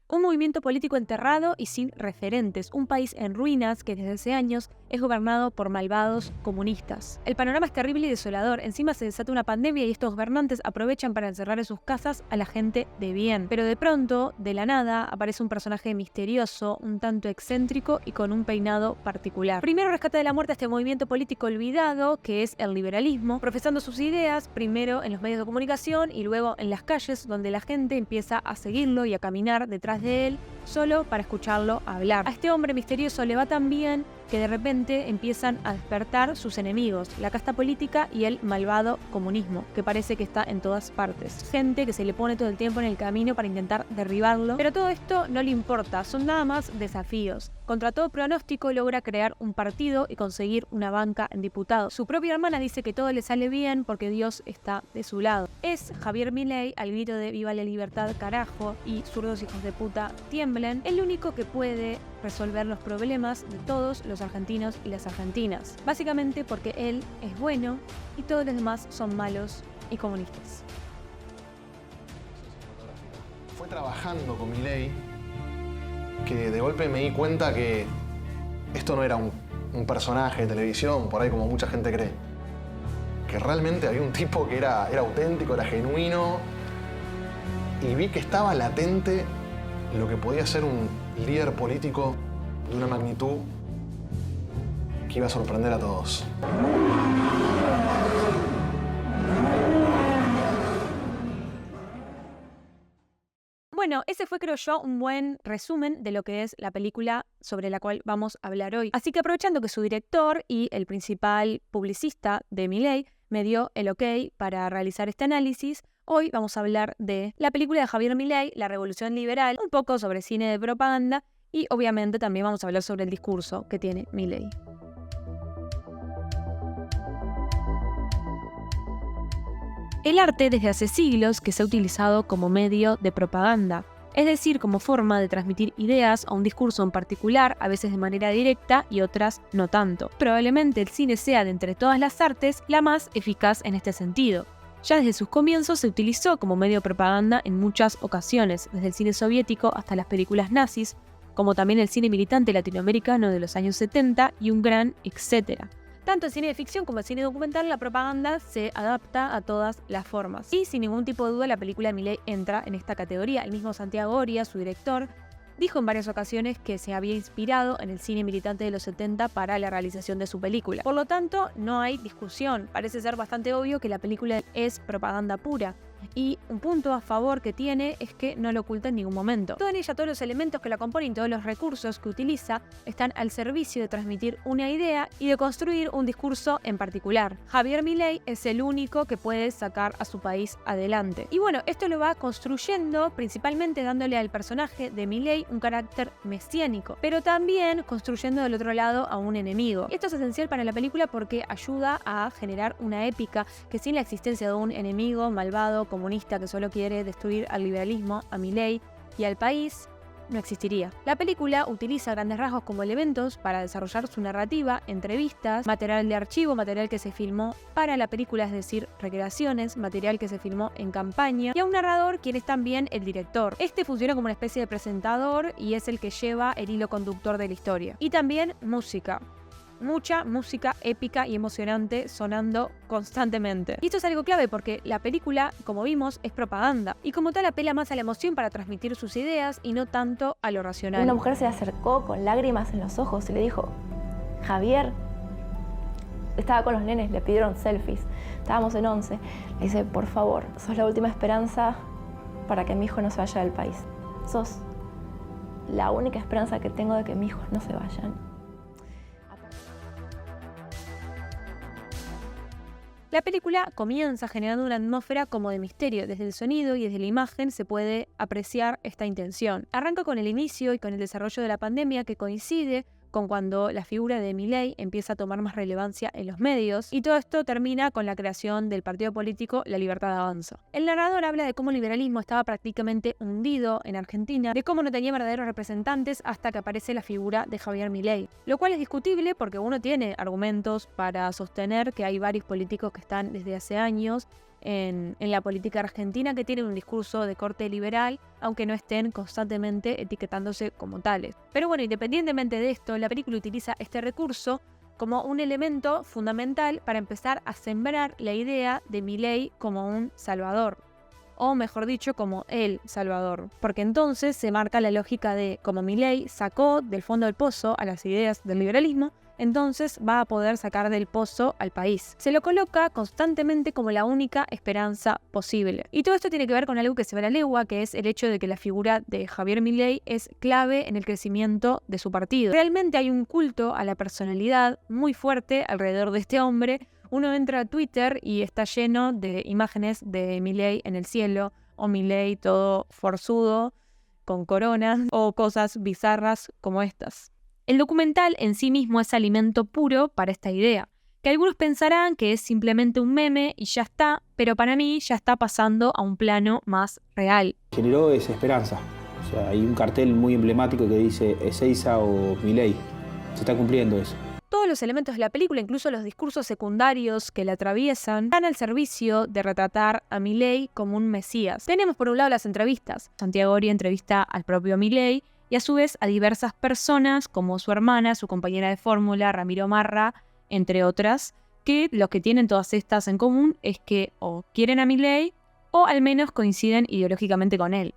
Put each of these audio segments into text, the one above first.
Un movimiento político enterrado y sin referentes, un país en ruinas que desde hace años es gobernado por malvados comunistas. El panorama es terrible y desolador, encima se desata una pandemia y estos gobernantes aprovechan para encerrar en sus casas a la gente de bien. Pero de pronto, de la nada, aparece un personaje misterioso, un tanto excéntrico y con un peinado particular. Primero rescata de la muerte a este movimiento político olvidado, que es el liberalismo, profesando sus ideas, primero en los medios de comunicación y luego en las calles, donde la gente empieza a seguirlo y a caminar detrás de él, solo para escucharlo hablar. A este hombre misterioso le va tan bien que de repente empiezan a despertar sus enemigos, la casta política y el malvado comunismo, que parece que está en todas partes. Gente que se le pone todo el tiempo en el camino para intentar derribarlo, pero todo esto no le importa, son nada más desafíos. Contra todo pronóstico logra crear un partido y conseguir una banca en diputados. Su propia hermana dice que todo le sale bien porque Dios está de su lado. Es Javier Milei, al grito de "Viva la libertad, carajo" y "Zurdos hijos de puta, tiemblen", el único que puede resolver los problemas de todos los argentinos y las argentinas. Básicamente porque él es bueno y todos los demás son malos y comunistas. Fue trabajando con Milei que de golpe me di cuenta que esto no era un personaje de televisión, por ahí como mucha gente cree. Que realmente había un tipo que era auténtico, era genuino, y vi que estaba latente lo que podía ser un líder político de una magnitud que iba a sorprender a todos. Bueno, ese fue, creo yo, un buen resumen de lo que es la película sobre la cual vamos a hablar hoy. Así que aprovechando que su director y el principal publicista de Milei me dio el ok para realizar este análisis, hoy vamos a hablar de la película de Javier Milei, La Revolución Liberal, un poco sobre cine de propaganda y obviamente también vamos a hablar sobre el discurso que tiene Milei. El arte desde hace siglos que se ha utilizado como medio de propaganda, es decir, como forma de transmitir ideas o un discurso en particular, a veces de manera directa y otras no tanto. Probablemente el cine sea, de entre todas las artes, la más eficaz en este sentido. Ya desde sus comienzos se utilizó como medio de propaganda en muchas ocasiones, desde el cine soviético hasta las películas nazis, como también el cine militante latinoamericano de los años 70 y un gran etcétera. Tanto el cine de ficción como el cine documental, la propaganda se adapta a todas las formas. Y sin ningún tipo de duda, la película de Milei entra en esta categoría. El mismo Santiago Oria, su director, dijo en varias ocasiones que se había inspirado en el cine militante de los 70 para la realización de su película. Por lo tanto, no hay discusión. Parece ser bastante obvio que la película es propaganda pura. Y un punto a favor que tiene es que no lo oculta en ningún momento. Toda ella, todos los elementos que la componen, todos los recursos que utiliza, están al servicio de transmitir una idea y de construir un discurso en particular. Javier Milei es el único que puede sacar a su país adelante. Y bueno, esto lo va construyendo principalmente dándole al personaje de Milei un carácter mesiánico, pero también construyendo del otro lado a un enemigo. Esto es esencial para la película porque ayuda a generar una épica que sin la existencia de un enemigo malvado, comunista que solo quiere destruir al liberalismo, a Milei y al país, no existiría. La película utiliza grandes rasgos como elementos para desarrollar su narrativa, entrevistas, material de archivo, material que se filmó para la película, es decir, recreaciones, material que se filmó en campaña, y a un narrador quien es también el director. Este funciona como una especie de presentador y es el que lleva el hilo conductor de la historia. Y también música. Mucha música épica y emocionante sonando constantemente. Y esto es algo clave porque la película, como vimos, es propaganda. Y como tal apela más a la emoción para transmitir sus ideas y no tanto a lo racional. Una mujer se le acercó con lágrimas en los ojos y le dijo: Javier, estaba con los nenes, le pidieron selfies, estábamos en 11. Le dice: por favor, sos la última esperanza para que mi hijo no se vaya del país. Sos la única esperanza que tengo de que mis hijos no se vayan. La película comienza generando una atmósfera como de misterio. Desde el sonido y desde la imagen se puede apreciar esta intención. Arranca con el inicio y con el desarrollo de la pandemia que coincide con cuando la figura de Milei empieza a tomar más relevancia en los medios, y todo esto termina con la creación del partido político La Libertad Avanza. El narrador habla de cómo el liberalismo estaba prácticamente hundido en Argentina, de cómo no tenía verdaderos representantes hasta que aparece la figura de Javier Milei, lo cual es discutible porque uno tiene argumentos para sostener que hay varios políticos que están desde hace años en la política argentina que tienen un discurso de corte liberal, aunque no estén constantemente etiquetándose como tales. Pero bueno, independientemente de esto, la película utiliza este recurso como un elemento fundamental para empezar a sembrar la idea de Milei como un salvador, o mejor dicho, como el salvador, porque entonces se marca la lógica de como Milei sacó del fondo del pozo a las ideas del liberalismo, entonces va a poder sacar del pozo al país. Se lo coloca constantemente como la única esperanza posible. Y todo esto tiene que ver con algo que se ve a la legua, que es el hecho de que la figura de Javier Milei es clave en el crecimiento de su partido. Realmente hay un culto a la personalidad muy fuerte alrededor de este hombre. Uno entra a Twitter y está lleno de imágenes de Milei en el cielo, o Milei todo forzudo, con corona, o cosas bizarras como estas. El documental en sí mismo es alimento puro para esta idea, que algunos pensarán que es simplemente un meme y ya está, pero para mí ya está pasando a un plano más real. Generó esa esperanza. O sea, hay un cartel muy emblemático que dice Ezeiza o Milei. Se está cumpliendo eso. Todos los elementos de la película, incluso los discursos secundarios que la atraviesan, están al servicio de retratar a Milei como un mesías. Tenemos por un lado las entrevistas. Santiago Ori entrevista al propio Milei y a su vez a diversas personas como su hermana, su compañera de fórmula, Ramiro Marra, entre otras, que lo que tienen todas estas en común es que o quieren a Milei o al menos coinciden ideológicamente con él.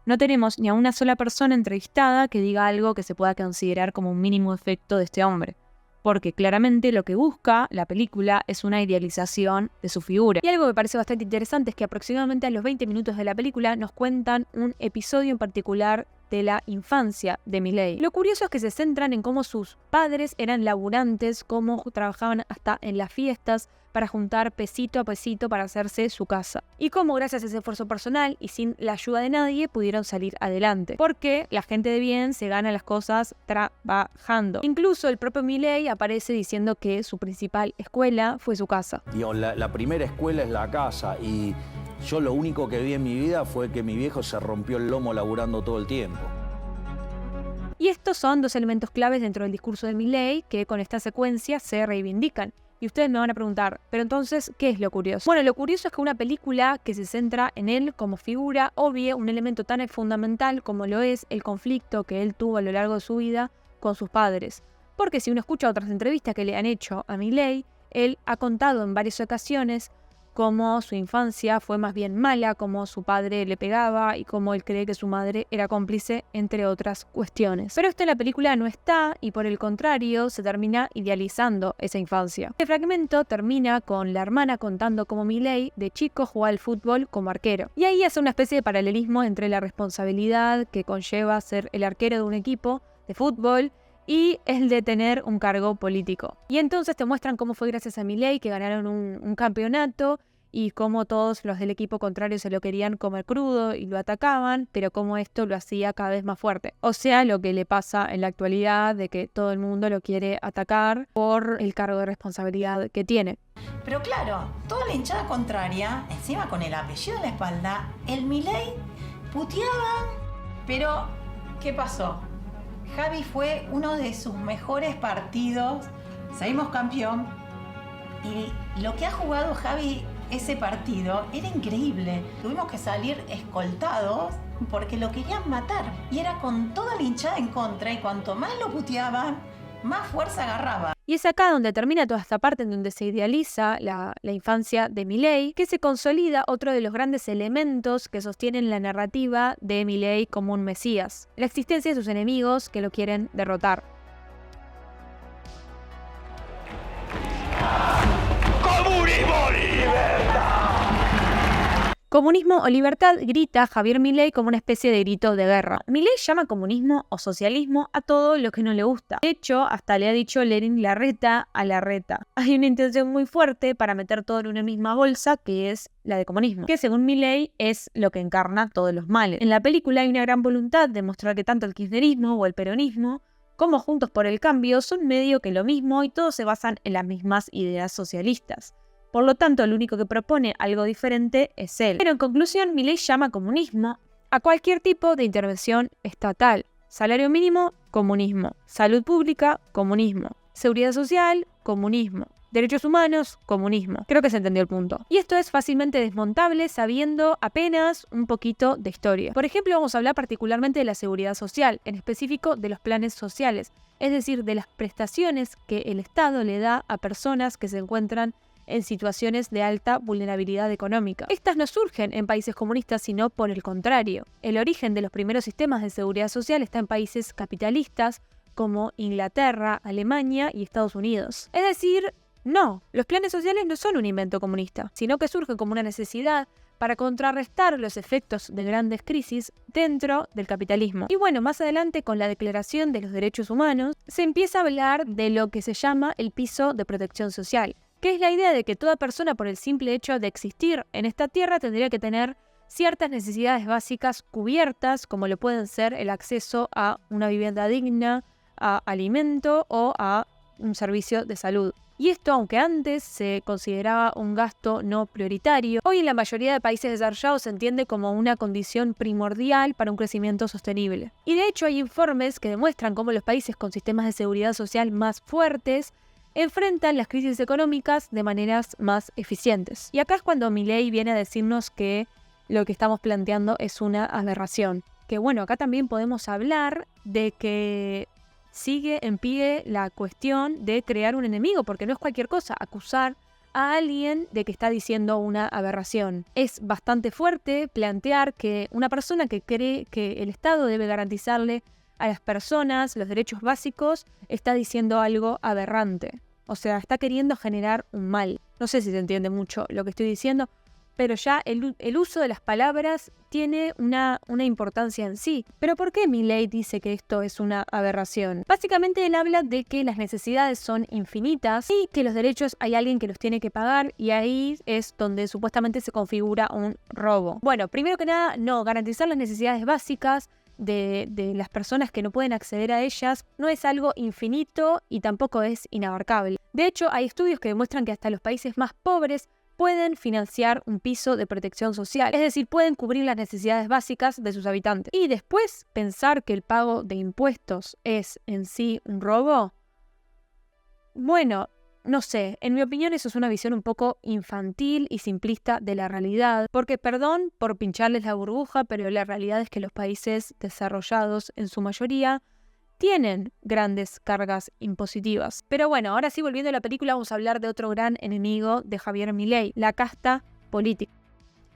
No tenemos ni a una sola persona entrevistada que diga algo que se pueda considerar como un mínimo efecto de este hombre, porque claramente lo que busca la película es una idealización de su figura. Y algo que me parece bastante interesante es que aproximadamente a los 20 minutos de la película nos cuentan un episodio en particular de la infancia de Milei. Lo curioso es que se centran en cómo sus padres eran laburantes, cómo trabajaban hasta en las fiestas para juntar pesito a pesito para hacerse su casa. Y cómo gracias a ese esfuerzo personal y sin la ayuda de nadie pudieron salir adelante. Porque la gente de bien se gana las cosas trabajando. Incluso el propio Milei aparece diciendo que su principal escuela fue su casa. Digo, la primera escuela es la casa y yo lo único que vi en mi vida fue que mi viejo se rompió el lomo laburando todo el tiempo. Y estos son dos elementos claves dentro del discurso de Milei que con esta secuencia se reivindican. Y ustedes me van a preguntar, ¿pero entonces qué es lo curioso? Bueno, lo curioso es que una película que se centra en él como figura obvie un elemento tan fundamental como lo es el conflicto que él tuvo a lo largo de su vida con sus padres. Porque si uno escucha otras entrevistas que le han hecho a Milei, él ha contado en varias ocasiones cómo su infancia fue más bien mala, cómo su padre le pegaba y cómo él cree que su madre era cómplice, entre otras cuestiones. Pero esto en la película no está y por el contrario se termina idealizando esa infancia. Este fragmento termina con la hermana contando cómo Milei de chico jugaba al fútbol como arquero. Y ahí hace una especie de paralelismo entre la responsabilidad que conlleva ser el arquero de un equipo de fútbol y el de tener un cargo político. Y entonces te muestran cómo fue gracias a Milei que ganaron un campeonato y cómo todos los del equipo contrario se lo querían comer crudo y lo atacaban, pero cómo esto lo hacía cada vez más fuerte. O sea, lo que le pasa en la actualidad de que todo el mundo lo quiere atacar por el cargo de responsabilidad que tiene. Pero claro, toda la hinchada contraria, encima con el apellido en la espalda, el Milei puteaban, pero ¿qué pasó? Javi fue uno de sus mejores partidos, salimos campeón y lo que ha jugado Javi ese partido era increíble. Tuvimos que salir escoltados porque lo querían matar y era con toda la hinchada en contra y cuanto más lo puteaban, más fuerza agarraba. Y es acá donde termina toda esta parte en donde se idealiza la infancia de Milei, que se consolida otro de los grandes elementos que sostienen la narrativa de Milei como un mesías, la existencia de sus enemigos que lo quieren derrotar. ¡Comunismo, libertad! Comunismo o libertad grita Javier Milei como una especie de grito de guerra. Milei llama comunismo o socialismo a todo lo que no le gusta. De hecho, hasta le ha dicho Lenin Larreta a Larreta. Hay una intención muy fuerte para meter todo en una misma bolsa, que es la de comunismo, que según Milei es lo que encarna todos los males. En la película hay una gran voluntad de mostrar que tanto el kirchnerismo o el peronismo como Juntos por el Cambio son medio que lo mismo y todos se basan en las mismas ideas socialistas. Por lo tanto, el único que propone algo diferente es él. Pero en conclusión, Milei llama comunismo a cualquier tipo de intervención estatal. Salario mínimo, comunismo. Salud pública, comunismo. Seguridad social, comunismo. Derechos humanos, comunismo. Creo que se entendió el punto. Y esto es fácilmente desmontable sabiendo apenas un poquito de historia. Por ejemplo, vamos a hablar particularmente de la seguridad social, en específico de los planes sociales, es decir, de las prestaciones que el Estado le da a personas que se encuentran en situaciones de alta vulnerabilidad económica. Estas no surgen en países comunistas, sino por el contrario. El origen de los primeros sistemas de seguridad social está en países capitalistas como Inglaterra, Alemania y Estados Unidos. Es decir, no, los planes sociales no son un invento comunista, sino que surgen como una necesidad para contrarrestar los efectos de grandes crisis dentro del capitalismo. Y bueno, más adelante con la Declaración de los Derechos Humanos se empieza a hablar de lo que se llama el piso de protección social, que es la idea de que toda persona por el simple hecho de existir en esta tierra tendría que tener ciertas necesidades básicas cubiertas, como lo pueden ser el acceso a una vivienda digna, a alimento o a un servicio de salud. Y esto, aunque antes se consideraba un gasto no prioritario, hoy en la mayoría de países desarrollados se entiende como una condición primordial para un crecimiento sostenible. Y de hecho hay informes que demuestran cómo los países con sistemas de seguridad social más fuertes enfrentan las crisis económicas de maneras más eficientes. Y acá es cuando Milei viene a decirnos que lo que estamos planteando es una aberración. Que bueno, acá también podemos hablar de que sigue en pie la cuestión de crear un enemigo, porque no es cualquier cosa acusar a alguien de que está diciendo una aberración. Es bastante fuerte plantear que una persona que cree que el Estado debe garantizarle a las personas los derechos básicos está diciendo algo aberrante. O sea, está queriendo generar un mal. No sé si se entiende mucho lo que estoy diciendo, pero ya el uso de las palabras tiene una importancia en sí. ¿Pero por qué Milei dice que esto es una aberración? Básicamente él habla de que las necesidades son infinitas y que los derechos hay alguien que los tiene que pagar, y ahí es donde supuestamente se configura un robo. Bueno, primero que nada, no, garantizar las necesidades básicas de las personas que no pueden acceder a ellas no es algo infinito y tampoco es inabarcable. De hecho, hay estudios que demuestran que hasta los países más pobres pueden financiar un piso de protección social, es decir, pueden cubrir las necesidades básicas de sus habitantes. Y después, pensar que el pago de impuestos es en sí un robo, bueno, no sé, en mi opinión eso es una visión un poco infantil y simplista de la realidad, porque perdón por pincharles la burbuja, pero la realidad es que los países desarrollados en su mayoría tienen grandes cargas impositivas. Pero bueno, ahora sí, volviendo a la película, vamos a hablar de otro gran enemigo de Javier Milei, la casta política.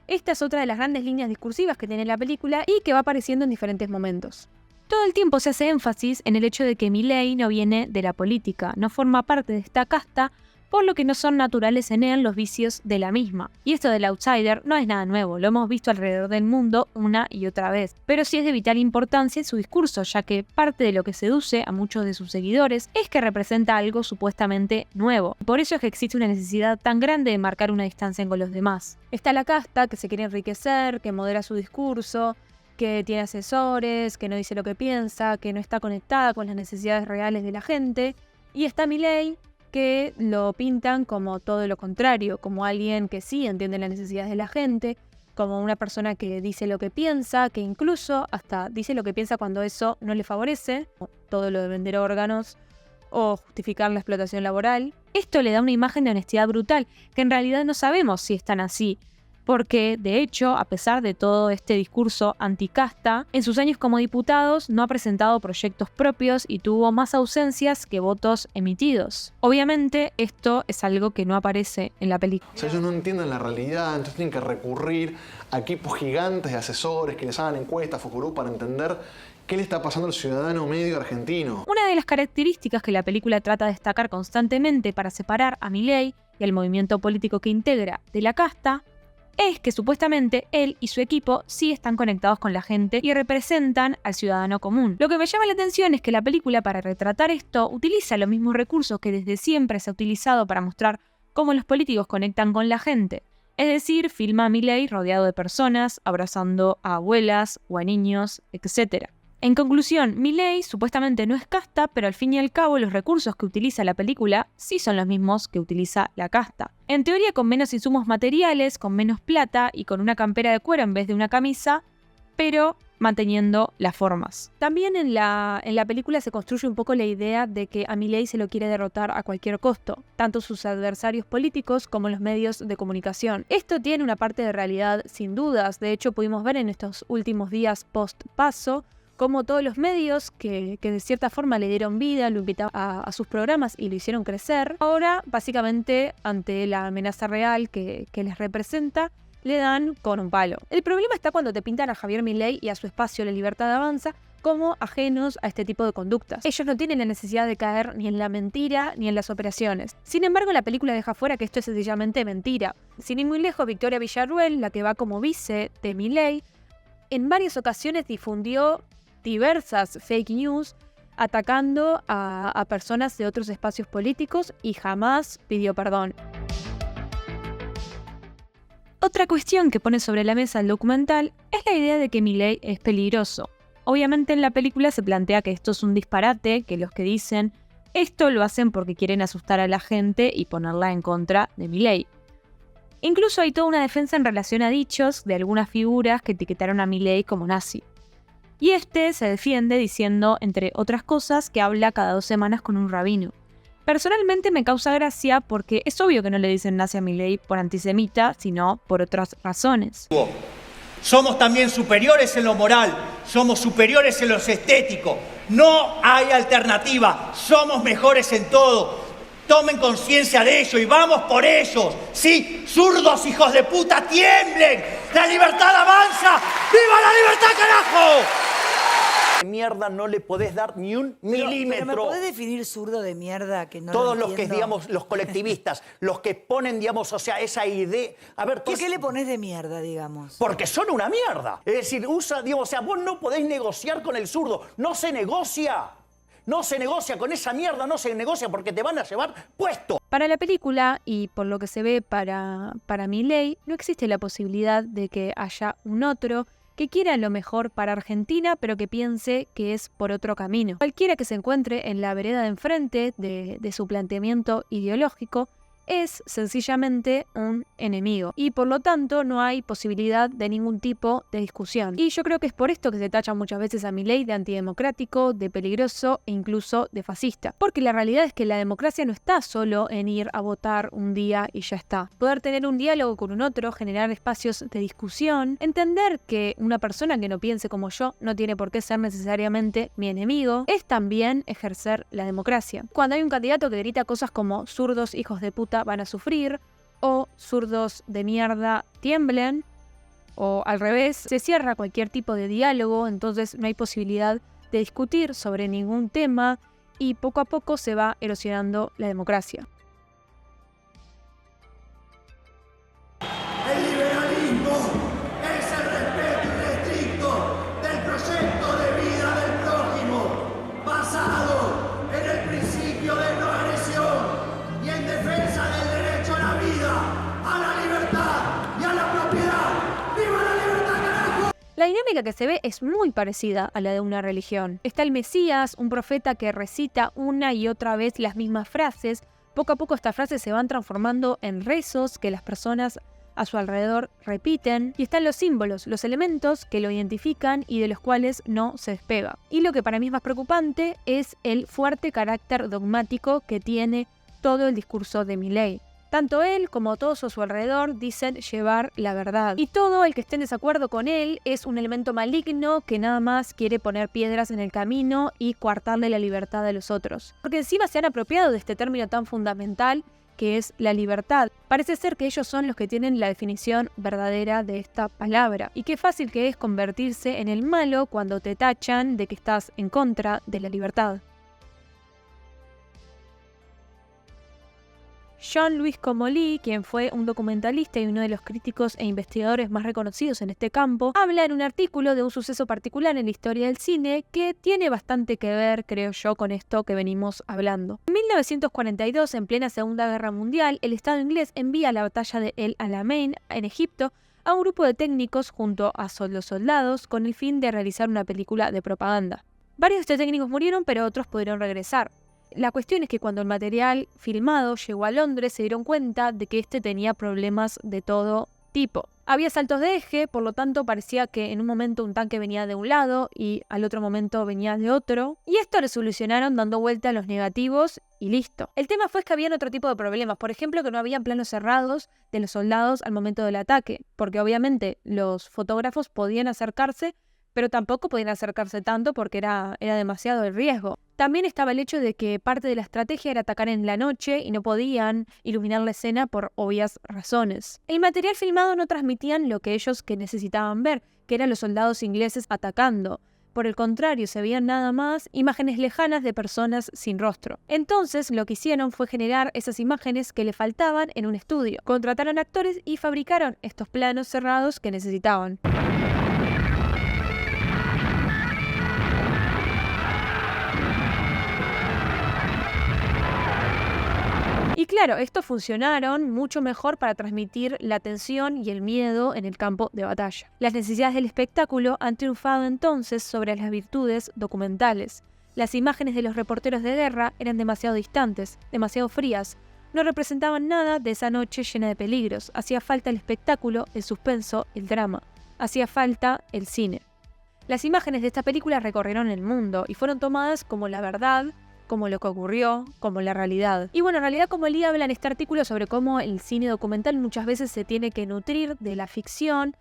Esta es otra de las grandes líneas discursivas que tiene la película y que va apareciendo en diferentes momentos. Todo el tiempo se hace énfasis en el hecho de que Milei no viene de la política, no forma parte de esta casta, por lo que no son naturales en él los vicios de la misma. Y esto del outsider no es nada nuevo, lo hemos visto alrededor del mundo una y otra vez. Pero sí es de vital importancia en su discurso, ya que parte de lo que seduce a muchos de sus seguidores es que representa algo supuestamente nuevo. Por eso es que existe una necesidad tan grande de marcar una distancia con los demás. Está la casta que se quiere enriquecer, que modera su discurso, que tiene asesores, que no dice lo que piensa, que no está conectada con las necesidades reales de la gente. Y está Milei, que lo pintan como todo lo contrario, como alguien que sí entiende las necesidades de la gente, como una persona que dice lo que piensa, que incluso hasta dice lo que piensa cuando eso no le favorece, todo lo de vender órganos o justificar la explotación laboral. Esto le da una imagen de honestidad brutal, que en realidad no sabemos si es tan así, porque de hecho, a pesar de todo este discurso anticasta, en sus años como diputados no ha presentado proyectos propios y tuvo más ausencias que votos emitidos. Obviamente, esto es algo que no aparece en la película. O sea, ellos no entienden la realidad, entonces tienen que recurrir a equipos gigantes de asesores que les hagan encuestas, focus group, para entender qué le está pasando al ciudadano medio argentino. Una de las características que la película trata de destacar constantemente para separar a Milei y al movimiento político que integra de la casta es que supuestamente él y su equipo sí están conectados con la gente y representan al ciudadano común. Lo que me llama la atención es que la película, para retratar esto, utiliza los mismos recursos que desde siempre se ha utilizado para mostrar cómo los políticos conectan con la gente. Es decir, filma a Milei rodeado de personas, abrazando a abuelas o a niños, etc. En conclusión, Milei supuestamente no es casta, pero al fin y al cabo los recursos que utiliza la película sí son los mismos que utiliza la casta. En teoría, con menos insumos materiales, con menos plata y con una campera de cuero en vez de una camisa, pero manteniendo las formas. También en la película se construye un poco la idea de que a Milei se lo quiere derrotar a cualquier costo, tanto sus adversarios políticos como los medios de comunicación. Esto tiene una parte de realidad sin dudas. De hecho, pudimos ver en estos últimos días post-paso como todos los medios que de cierta forma le dieron vida, lo invitaban a sus programas y lo hicieron crecer, ahora básicamente ante la amenaza real que les representa, le dan con un palo. El problema está cuando te pintan a Javier Milei y a su espacio La Libertad Avanza como ajenos a este tipo de conductas. Ellos no tienen la necesidad de caer ni en la mentira ni en las operaciones. Sin embargo, la película deja fuera que esto es sencillamente mentira. Sin ir muy lejos, Victoria Villarruel, la que va como vice de Milei, en varias ocasiones difundió diversas fake news atacando a personas de otros espacios políticos y jamás pidió perdón. Otra cuestión que pone sobre la mesa el documental es la idea de que Milei es peligroso. Obviamente en la película se plantea que esto es un disparate, que los que dicen esto lo hacen porque quieren asustar a la gente y ponerla en contra de Milei. Incluso hay toda una defensa en relación a dichos de algunas figuras que etiquetaron a Milei como nazi. Y este se defiende diciendo, entre otras cosas, que habla cada 2 semanas con un rabino. Personalmente me causa gracia porque es obvio que no le dicen nazi a Milei por antisemita, sino por otras razones. Somos también superiores en lo moral, somos superiores en lo estético. No hay alternativa, somos mejores en todo. Tomen conciencia de ello y vamos por ellos. Sí, zurdos hijos de puta, tiemblen. La libertad avanza. ¡Viva la libertad, carajo! Mierda no le podés dar ni un milímetro. Pero ¿me podés definir zurdo de mierda que no Todos lo los que, entiendo? digamos, los colectivistas, los que ponen, digamos, o sea, esa idea... A ver, ¿Por qué le pones de mierda, digamos? Porque son una mierda. Es decir, digamos, o sea, vos no podés negociar con el zurdo. No se negocia. No se negocia con esa mierda, no se negocia porque te van a llevar puesto. Para la película, y por lo que se ve para Milei, no existe la posibilidad de que haya un otro que quiera lo mejor para Argentina, pero que piense que es por otro camino. Cualquiera que se encuentre en la vereda de enfrente de su planteamiento ideológico es sencillamente un enemigo y por lo tanto no hay posibilidad de ningún tipo de discusión. Y yo creo que es por esto que se tacha muchas veces a Milei de antidemocrático, de peligroso e incluso de fascista. Porque la realidad es que la democracia no está solo en ir a votar un día y ya está. Poder tener un diálogo con un otro, generar espacios de discusión, entender que una persona que no piense como yo no tiene por qué ser necesariamente mi enemigo, es también ejercer la democracia. Cuando hay un candidato que grita cosas como zurdos hijos de puta van a sufrir, o zurdos de mierda tiemblen, o al revés, se cierra cualquier tipo de diálogo, entonces no hay posibilidad de discutir sobre ningún tema y poco a poco se va erosionando la democracia. El liberalismo es el respeto irrestricto del proyecto de vida del prójimo, basado en el principio de no agresión y en defensa del derecho a la vida, a la libertad y a la propiedad. ¡Viva la libertad, carajo! La dinámica que se ve es muy parecida a la de una religión. Está el Mesías, un profeta que recita una y otra vez las mismas frases. Poco a poco estas frases se van transformando en rezos que las personas a su alrededor repiten, y están los símbolos, los elementos que lo identifican y de los cuales no se despega. Y lo que para mí es más preocupante es el fuerte carácter dogmático que tiene todo el discurso de Milei. Tanto él como todos a su alrededor dicen llevar la verdad. Y todo el que esté en desacuerdo con él es un elemento maligno que nada más quiere poner piedras en el camino y coartarle la libertad de los otros. Porque encima se han apropiado de este término tan fundamental que es la libertad. Parece ser que ellos son los que tienen la definición verdadera de esta palabra. Y qué fácil que es convertirse en el malo cuando te tachan de que estás en contra de la libertad. Jean-Louis Comolli, quien fue un documentalista y uno de los críticos e investigadores más reconocidos en este campo, habla en un artículo de un suceso particular en la historia del cine que tiene bastante que ver, creo yo, con esto que venimos hablando. En 1942, en plena Segunda Guerra Mundial, el Estado inglés envía a la batalla de El Alamein, en Egipto, a un grupo de técnicos junto a los soldados con el fin de realizar una película de propaganda. Varios de estos técnicos murieron, pero otros pudieron regresar. La cuestión es que cuando el material filmado llegó a Londres se dieron cuenta de que este tenía problemas de todo tipo. Había saltos de eje, por lo tanto parecía que en un momento un tanque venía de un lado y al otro momento venía de otro. Y esto lo solucionaron dando vuelta a los negativos y listo. El tema fue que habían otro tipo de problemas. Por ejemplo, que no habían planos cerrados de los soldados al momento del ataque. Porque obviamente los fotógrafos podían acercarse, pero tampoco podían acercarse tanto porque era demasiado el riesgo. También estaba el hecho de que parte de la estrategia era atacar en la noche y no podían iluminar la escena por obvias razones. El material filmado no transmitían lo que ellos necesitaban ver, que eran los soldados ingleses atacando. Por el contrario, se veían nada más imágenes lejanas de personas sin rostro. Entonces, lo que hicieron fue generar esas imágenes que le faltaban en un estudio. Contrataron actores y fabricaron estos planos cerrados que necesitaban. Y claro, estos funcionaron mucho mejor para transmitir la tensión y el miedo en el campo de batalla. Las necesidades del espectáculo han triunfado entonces sobre las virtudes documentales. Las imágenes de los reporteros de guerra eran demasiado distantes, demasiado frías. No representaban nada de esa noche llena de peligros. Hacía falta el espectáculo, el suspenso, el drama. Hacía falta el cine. Las imágenes de esta película recorrieron el mundo y fueron tomadas como la verdad, como lo que ocurrió, como la realidad. Y bueno, en realidad como Lee habla en este artículo sobre cómo el cine documental muchas veces se tiene que nutrir de la ficción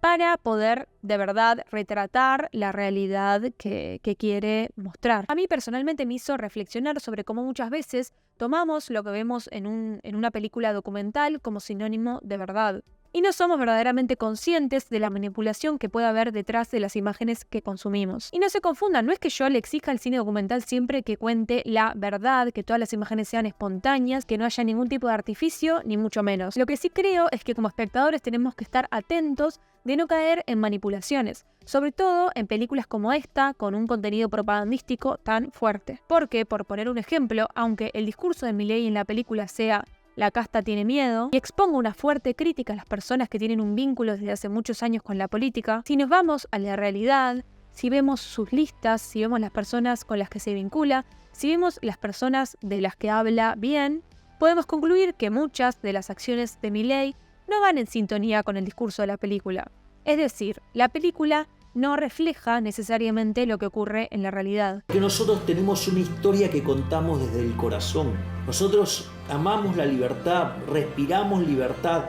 para poder de verdad retratar la realidad que quiere mostrar. A mí personalmente me hizo reflexionar sobre cómo muchas veces tomamos lo que vemos en una película documental como sinónimo de verdad. Y no somos verdaderamente conscientes de la manipulación que puede haber detrás de las imágenes que consumimos. Y no se confundan, no es que yo le exija al cine documental siempre que cuente la verdad, que todas las imágenes sean espontáneas, que no haya ningún tipo de artificio, ni mucho menos. Lo que sí creo es que como espectadores tenemos que estar atentos de no caer en manipulaciones, sobre todo en películas como esta, con un contenido propagandístico tan fuerte. Porque, por poner un ejemplo, aunque el discurso de Milei en la película sea "la casta tiene miedo" y exponga una fuerte crítica a las personas que tienen un vínculo desde hace muchos años con la política, si nos vamos a la realidad, si vemos sus listas, si vemos las personas con las que se vincula, si vemos las personas de las que habla bien, podemos concluir que muchas de las acciones de Milei no van en sintonía con el discurso de la película. Es decir, la película no refleja necesariamente lo que ocurre en la realidad. Que nosotros tenemos una historia que contamos desde el corazón. Nosotros amamos la libertad, respiramos libertad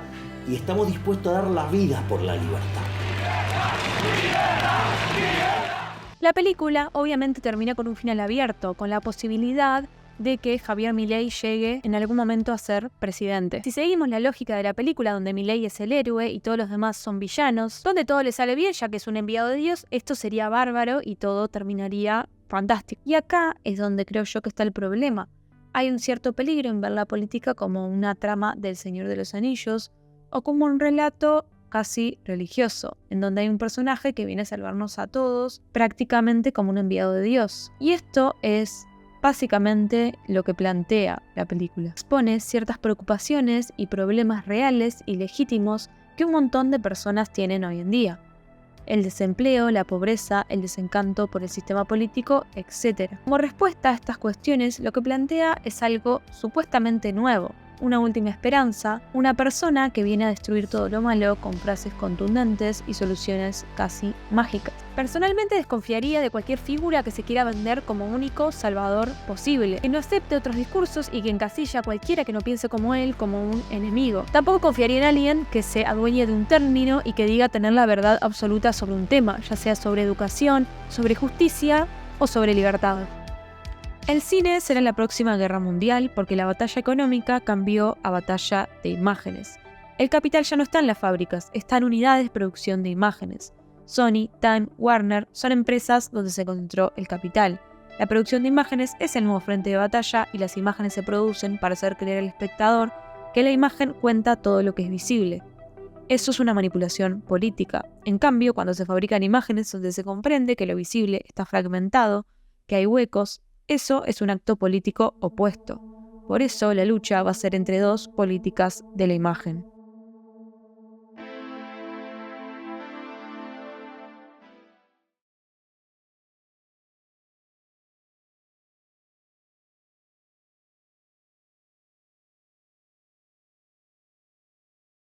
y estamos dispuestos a dar las vidas por la libertad. La película obviamente termina con un final abierto, con la posibilidad de que Javier Milei llegue en algún momento a ser presidente. Si seguimos la lógica de la película, donde Milei es el héroe y todos los demás son villanos, donde todo le sale bien ya que es un enviado de Dios, esto sería bárbaro y todo terminaría fantástico. Y acá es donde creo yo que está el problema. Hay un cierto peligro en ver la política como una trama del Señor de los Anillos o como un relato casi religioso, en donde hay un personaje que viene a salvarnos a todos, prácticamente como un enviado de Dios. Y esto es básicamente lo que plantea la película. Expone ciertas preocupaciones y problemas reales y legítimos que un montón de personas tienen hoy en día. El desempleo, la pobreza, el desencanto por el sistema político, etc. Como respuesta a estas cuestiones, lo que plantea es algo supuestamente nuevo, una última esperanza, una persona que viene a destruir todo lo malo con frases contundentes y soluciones casi mágicas. Personalmente desconfiaría de cualquier figura que se quiera vender como único salvador posible, que no acepte otros discursos y que encasilla a cualquiera que no piense como él como un enemigo. Tampoco confiaría en alguien que se adueñe de un término y que diga tener la verdad absoluta sobre un tema, ya sea sobre educación, sobre justicia o sobre libertad. El cine será la próxima guerra mundial porque la batalla económica cambió a batalla de imágenes. El capital ya no está en las fábricas, está en unidades de producción de imágenes. Sony, Time, Warner son empresas donde se concentró el capital. La producción de imágenes es el nuevo frente de batalla y las imágenes se producen para hacer creer al espectador que la imagen cuenta todo lo que es visible. Eso es una manipulación política. En cambio, cuando se fabrican imágenes donde se comprende que lo visible está fragmentado, que hay huecos, eso es un acto político opuesto. Por eso la lucha va a ser entre dos políticas de la imagen.